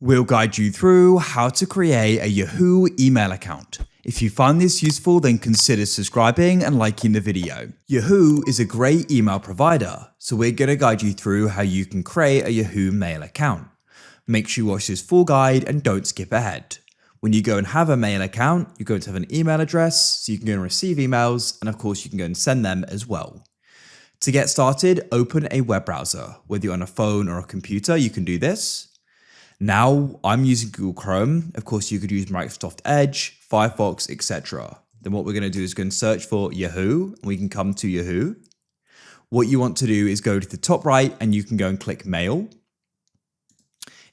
We'll guide you through how to create a Yahoo email account. If you find this useful, then consider subscribing and liking the video. Yahoo is a great email provider, so we're going to guide you through how you can create a Yahoo mail account. Make sure you watch this full guide and don't skip ahead. When you go and have a mail account, you're going to have an email address, so you can go and receive emails, and of course you can go and send them as well. To get started, open a web browser. Whether you're on a phone or a computer, you can do this. Now, I'm using Google Chrome. Of course, you could use Microsoft Edge, Firefox, etc. Then what we're going to do is go and search for Yahoo, and we can come to Yahoo. What you want to do is go to the top right, and you can go and click Mail.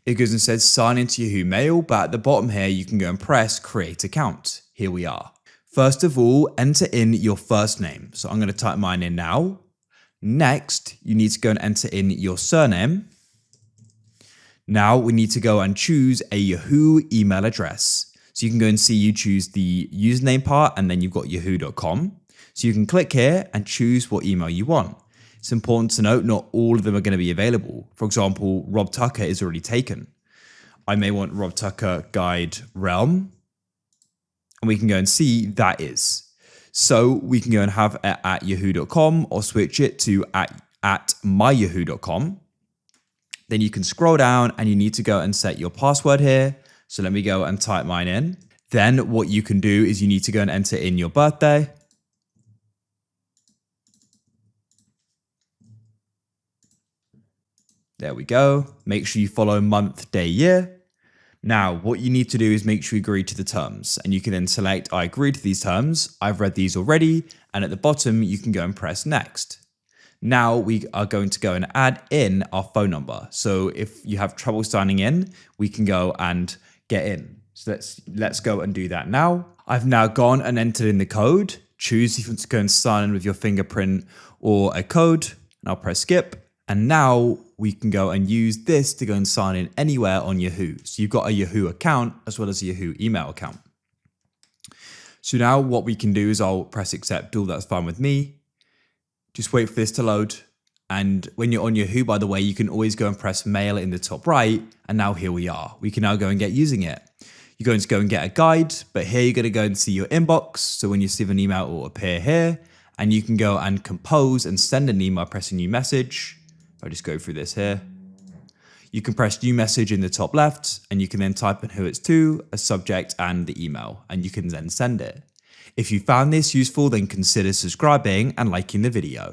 It goes and says sign into Yahoo Mail, but at the bottom here, you can go and press Create Account. Here we are. First of all, enter in your first name. So I'm going to type mine in now. Next, you need to go and enter in your surname. Now we need to go and choose a Yahoo email address. So you can go and see you choose the username part and then you've got yahoo.com. So you can click here and choose what email you want. It's important to note not all of them are going to be available. For example, Rob Tucker is already taken. I may want Rob Tucker GuideRealm, and we can go and see that is. So we can go and have it at yahoo.com or switch it to at myyahoo.com. Then you can scroll down and you need to go and set your password here. So let me go and type mine in. Then what you can do is you need to go and enter in your birthday. There we go. Make sure you follow month, day, year. Now, what you need to do is make sure you agree to the terms, and you can then select I agree to these terms. I've read these already. And at the bottom, you can go and press next. Now we are going to go and add in our phone number. So if you have trouble signing in, we can go and get in. So let's go and do that now. I've now gone and entered in the code. Choose if you want to go and sign in with your fingerprint or a code, and I'll press skip. And now we can go and use this to go and sign in anywhere on Yahoo. So you've got a Yahoo account as well as a Yahoo email account. So now what we can do is I'll press accept all. That's fine with me. Just wait for this to load. And when you're on Yahoo, by the way, you can always go and press mail in the top right. And now here we are. We can now go and get using it. You're going to go and get a guide, but here you're going to go and see your inbox. So when you receive an email, it will appear here. And you can go and compose and send an email, press a new message. I'll just go through this here. You can press new message in the top left, and you can then type in who it's to, a subject, and the email, and you can then send it. If you found this useful, then consider subscribing and liking the video.